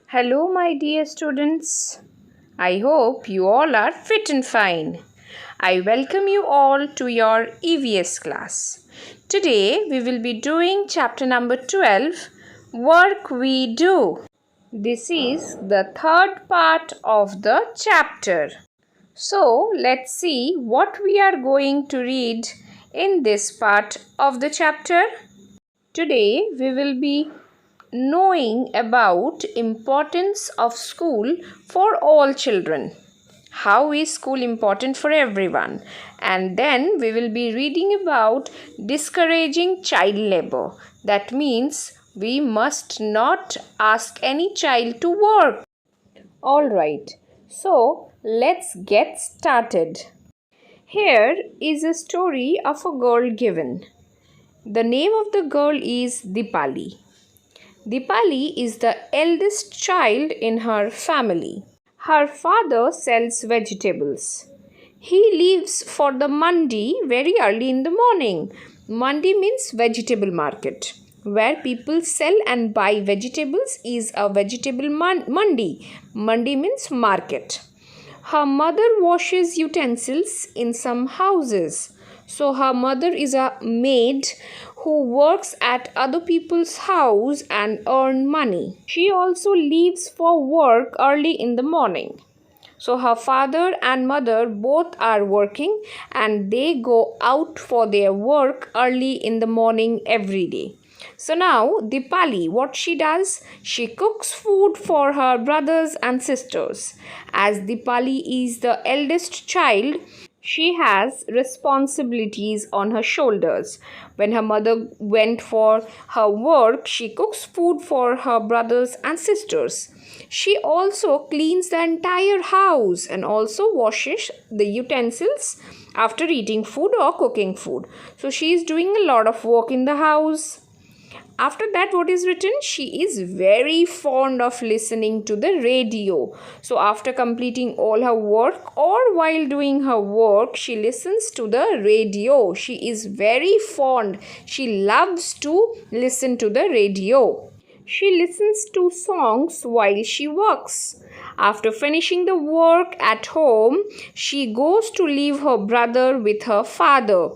Hello, my dear students. I hope you all are fit and fine. I welcome you all to your EVS class. Today we will be doing chapter number 12, Work We Do. This is the third part of the chapter. So let's see what we are going to read in this part of the chapter. Today we will be knowing about importance of school for all children. How is school important for everyone? And then we will be reading about discouraging child labor. That means we must not ask any child to work. Alright, so let's get started. Here is a story of a girl given. The name of the girl is Deepali. Deepali is the eldest child in her family. Her father sells vegetables. He leaves for the mandi very early in the morning. Mandi means vegetable market. Where people sell and buy vegetables is a vegetable mandi. Mandi means market. Her mother washes utensils in some houses. So her mother is a maid who works at other people's house and earn money. She also leaves for work early in the morning. So her father and mother both are working and they go out for their work early in the morning every day. So now Deepali, what she does? She cooks food for her brothers and sisters. As Deepali is the eldest child, she has responsibilities on her shoulders. When her mother went for her work, she cooks food for her brothers and sisters. She also cleans the entire house and also washes the utensils after eating food or cooking food. So she is doing a lot of work in the house. After that, what is written? She is very fond of listening to the radio. So after completing all her work or while doing her work, she listens to the radio. She is very fond. She loves to listen to the radio. She listens to songs while she works. After finishing the work at home, she goes to leave her brother with her father.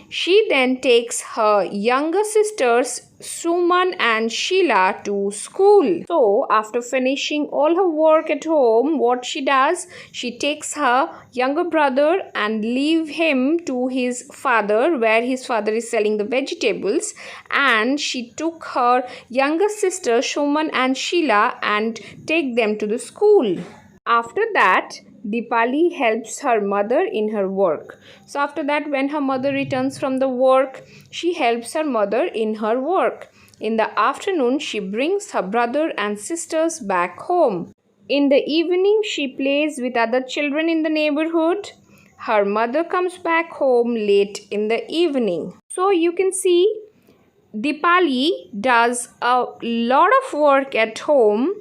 She then takes her younger sisters Suman and Sheila to school. So after finishing all her work at home, what she does? She takes her younger brother and leave him to his father where his father is selling the vegetables, and she took her younger sister Suman and Sheila and take them to the school. After that, Deepali helps her mother in her work. So after that, when her mother returns from the work, she helps her mother in her work. In the afternoon, she brings her brother and sisters back home. In the evening, she plays with other children in the neighborhood. Her mother comes back home late in the evening. So you can see Deepali does a lot of work at home.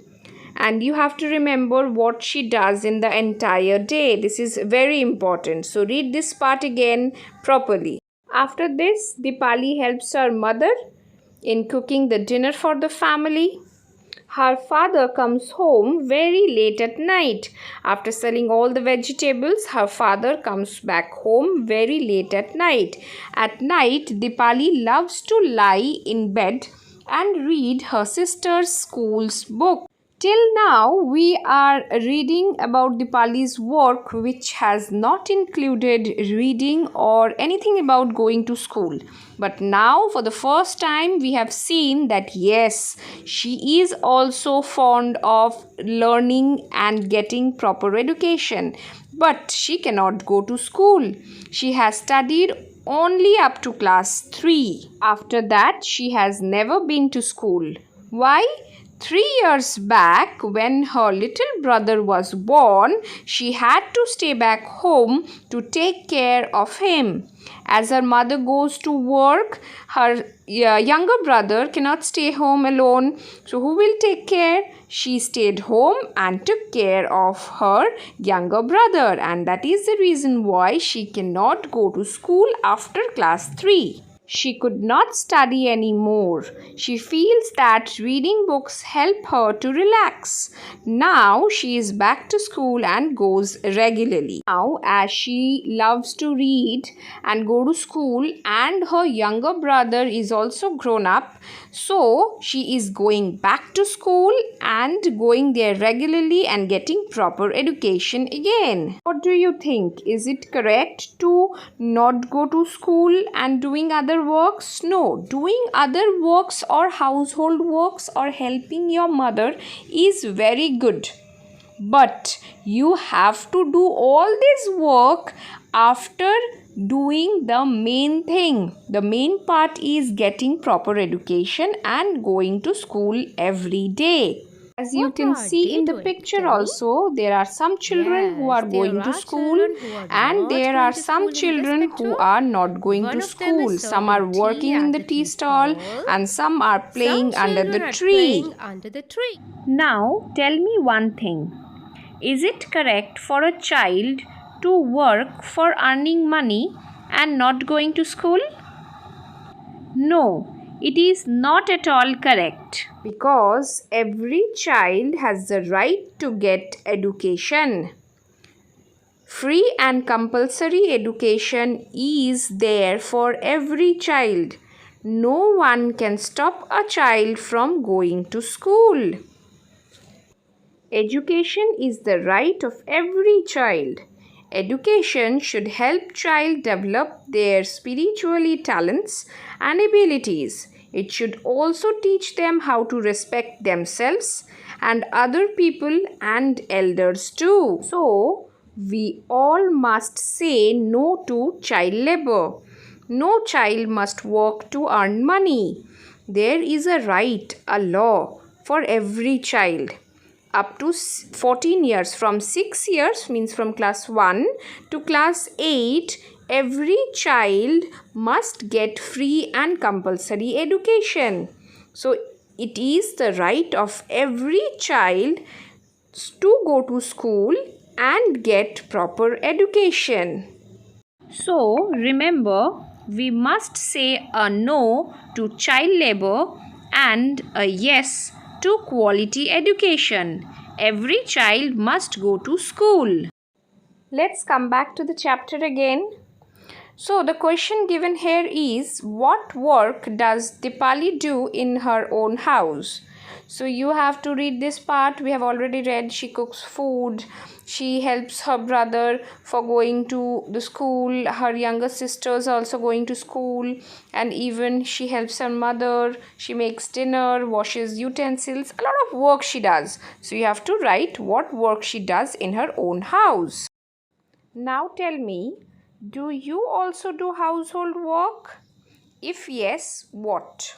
And you have to remember what she does in the entire day. This is very important. So read this part again properly. After this, Deepali helps her mother in cooking the dinner for the family. Her father comes home very late at night. After selling all the vegetables, her father comes back home very late at night. At night, Deepali loves to lie in bed and read her sister's school's book. Till now, we are reading about Deepali's work, which has not included reading or anything about going to school. But now, for the first time, we have seen that yes, she is also fond of learning and getting proper education. But she cannot go to school. She has studied only up to class 3. After that, she has never been to school. Why? 3 years back, when her little brother was born, she had to stay back home to take care of him. As her mother goes to work, her younger brother cannot stay home alone. So who will take care? She stayed home and took care of her younger brother. And that is the reason why she cannot go to school after class 3. She could not study anymore. She feels that reading books help her to relax. Now she is back to school and goes regularly. Now, as she loves to read and go to school, and her younger brother is also grown up, so she is going back to school and going there regularly and getting proper education again. What do you think? Is it correct to not go to school and doing other works? No, doing other works or household works or helping your mother is very good. But you have to do all this work after doing the main thing. The main part is getting proper education and going to school every day. As you can see in the picture also, there are some children who are going to school and there are some children who are not going to school. Some are working in the tea stall and some are playing under the tree. Now tell me one thing. Is it correct for a child to work for earning money and not going to school? No, it is not at all correct. Because every child has the right to get education. Free and compulsory education is there for every child. No one can stop a child from going to school. Education is the right of every child. Education should help child develop their spiritual talents and abilities. It should also teach them how to respect themselves and other people and elders too. So, we all must say no to child labor. No child must work to earn money. There is a right, a law for every child. Up to 14 years, from 6 years means from class 1 to class 8, every child must get free and compulsory education. So it is the right of every child to go to school and get proper education. So remember, we must say a no to child labor and a yes to quality education. Every child must go to school. Let's come back to the chapter again. So the question given here is, what work does Deepali do in her own house? So you have to read this part. We have already read. She cooks food. She helps her brother for going to the school. Her younger sister is also going to school. And even she helps her mother. She makes dinner, washes utensils. A lot of work she does. So you have to write what work she does in her own house. Now tell me, do you also do household work? If yes, what?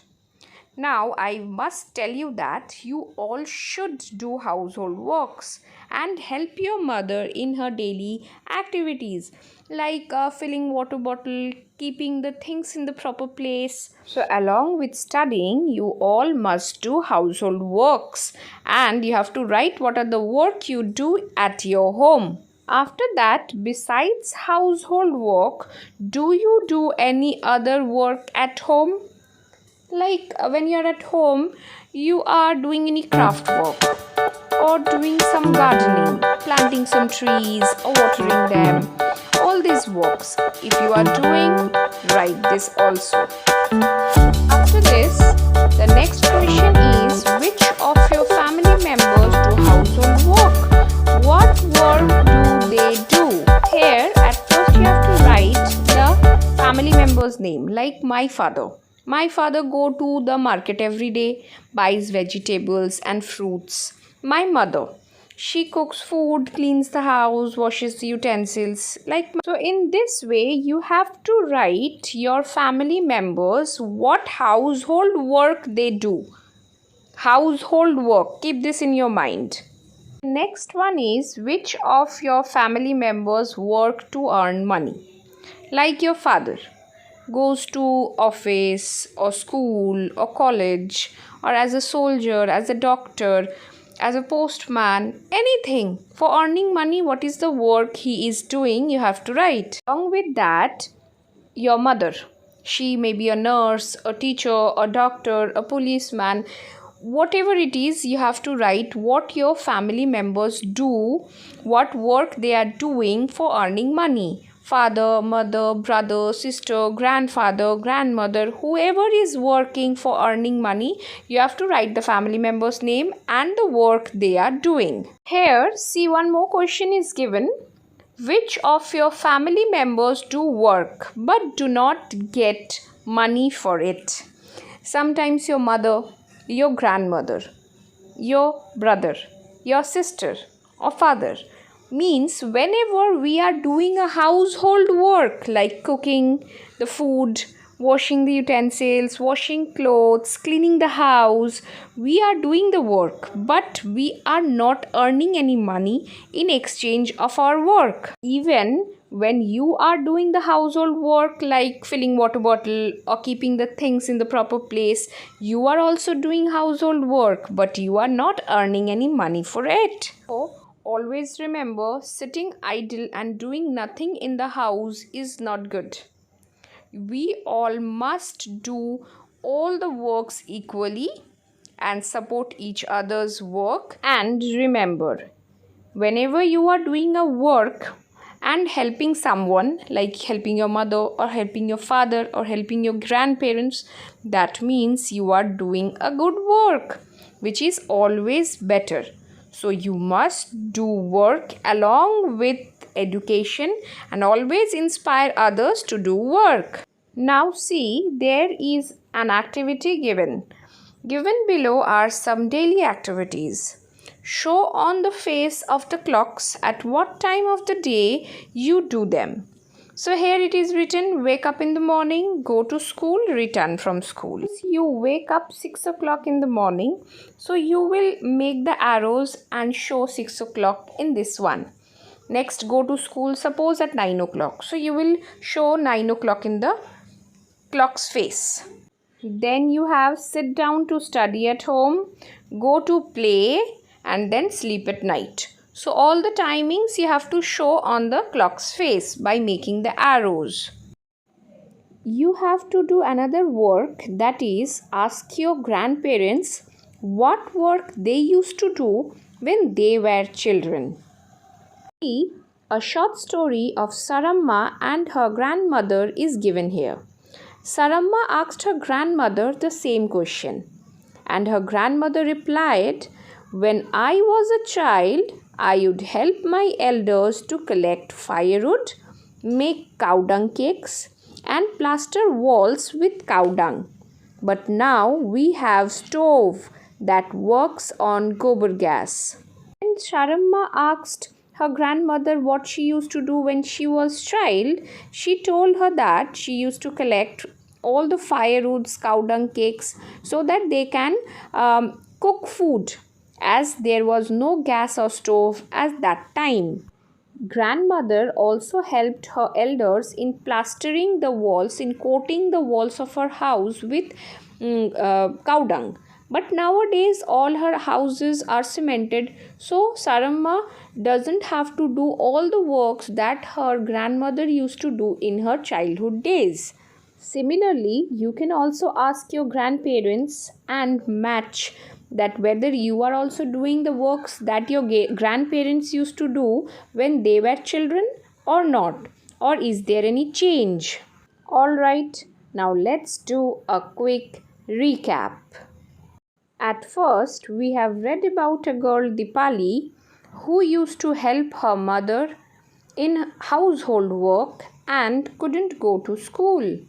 Now, I must tell you that you all should do household works and help your mother in her daily activities like filling water bottle, keeping the things in the proper place. So, along with studying, you all must do household works and you have to write what are the work you do at your home. After that, besides household work, do you do any other work at home? Like when you are at home, you are doing any craft work or doing some gardening, planting some trees or watering them. All these works, if you are doing, write this also. After this, the next question is, which of your family members do household work? What work do they do? Here, at first you have to write the family member's name, like my father. My father go to the market every day, buys vegetables and fruits. My mother, she cooks food, cleans the house, washes the utensils. So in this way, you have to write your family members what household work they do. Household work, keep this in your mind. Next one is, which of your family members work to earn money? Like your father goes to office or school or college or as a soldier, as a doctor, as a postman, anything. For earning money, what is the work he is doing, you have to write. Along with that, your mother. She may be a nurse, a teacher, a doctor, a policeman. Whatever it is, you have to write what your family members do, what work they are doing for earning money. Father, mother, brother, sister, grandfather, grandmother, whoever is working for earning money, you have to write the family member's name and the work they are doing. Here, see, one more question is given. Which of your family members do work but do not get money for it? Sometimes your mother, your grandmother, your brother, your sister or father. Means whenever we are doing a household work like cooking the food, washing the utensils, washing clothes, cleaning the house, we are doing the work, but we are not earning any money in exchange of our work. Even when you are doing the household work like filling water bottle or keeping the things in the proper place, you are also doing household work, but you are not earning any money for it. So always remember, sitting idle and doing nothing in the house is not good. We all must do all the works equally and support each other's work. And remember, whenever you are doing a work and helping someone, like helping your mother or helping your father or helping your grandparents, that means you are doing a good work, which is always better. So you must do work along with education and always inspire others to do work. Now see, there is an activity given. Given below are some daily activities. Show on the face of the clocks at what time of the day you do them. So here it is written, wake up in the morning, go to school, return from school. You wake up 6 o'clock in the morning, so you will make the arrows and show 6 o'clock in this one. Next, go to school, suppose at 9 o'clock. So you will show 9 o'clock in the clock's face. Then you have sit down to study at home, go to play, and then sleep at night. So all the timings you have to show on the clock's face by making the arrows. You have to do another work, that is, ask your grandparents what work they used to do when they were children. A short story of Saramma and her grandmother is given here. Saramma asked her grandmother the same question, and her grandmother replied, when I was a child, I would help my elders to collect firewood, make cow dung cakes, and plaster walls with cow dung. But now we have stove that works on gobar gas. When Saramma asked her grandmother what she used to do when she was child, she told her that she used to collect all the firewoods, cow dung cakes, so that they can cook food, as there was no gas or stove at that time. Grandmother also helped her elders in plastering the walls, in coating the walls of her house with cow dung. But nowadays all her houses are cemented, so Saramma doesn't have to do all the works that her grandmother used to do in her childhood days. Similarly, you can also ask your grandparents and match that whether you are also doing the works that your grandparents used to do when they were children or not, or is there any change. Alright, now let's do a quick recap. At first, we have read about a girl, Deepali, who used to help her mother in household work and couldn't go to school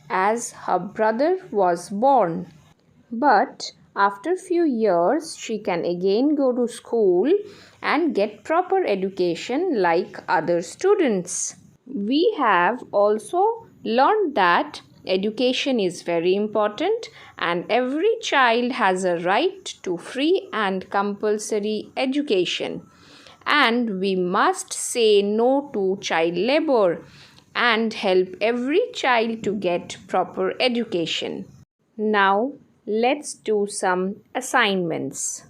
as her brother was born. But after few years, she can again go to school and get proper education like other students. We have also learned that education is very important and every child has a right to free and compulsory education. And we must say no to child labor and help every child to get proper education. Now, let's do some assignments.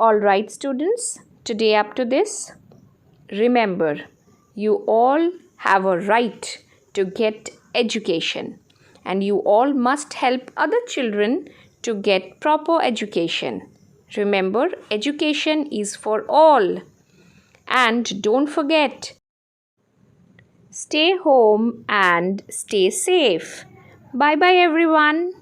Alright students, today up to this, remember you all have a right to get education and you all must help other children to get proper education. Remember, education is for all. And don't forget, stay home and stay safe. Bye bye everyone.